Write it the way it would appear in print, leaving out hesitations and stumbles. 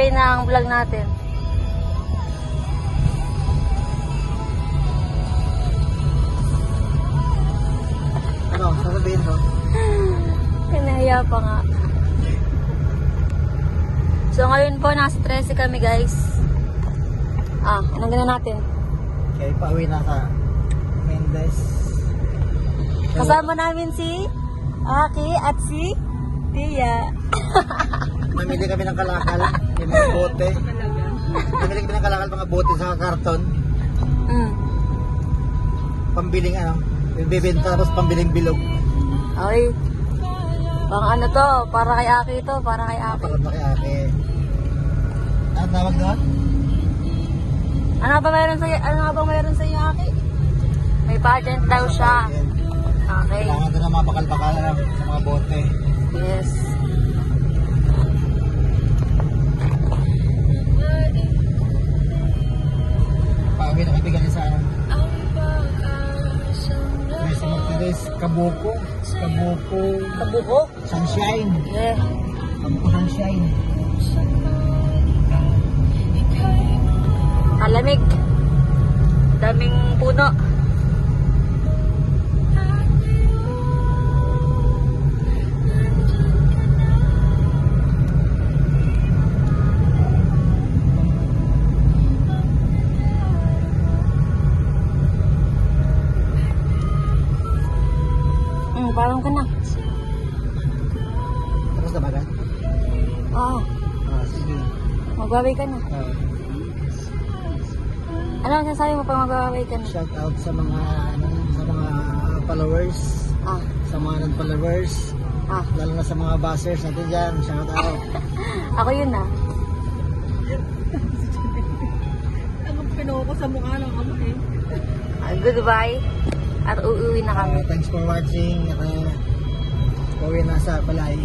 mag-play ng vlog natin. Ano, sasabihin ko? Kinahiya pa nga. So ngayon po, nasa 13 kami guys. Anong gano'n natin? Okay, pauwi na sa Mendes. Kasama namin si Aki at si Tia. Namili kami ng kalakal, yung mga bote. Namili kami ng kalakal, mga bote sa karton. Pambiling bibenta, tapos pambiling bilog. Ay, pang ano to, para kay Aki to, para kay Aki. Para kay Aki. Ano tawag doon? Ano ba mayroon sa iyo, Aki? May pageant daw siya. Okay. Kailangan doon ng mga bakal-bakal sa mga bote. Yes. Pauwi na kaibigan sa Mesa Martires, Kabuko. Sunshine. Yeah. Kabuko Sunshine. Kalamig. Daming puno. Parang ka na. Tapos na ba ka? Oo. Sige. Magbabay ka na. Ano ang sasabi mo pag magbabay ka na? Shout out sa mga followers. Sa mga non-followers. Lalo na sa mga buzzers natin dyan. Shout out. Ako yun na. Ang pinuha ko sa mukha ng amo eh. Goodbye. At uuwi na kami. Thanks for watching. Pauwi na sa Balay.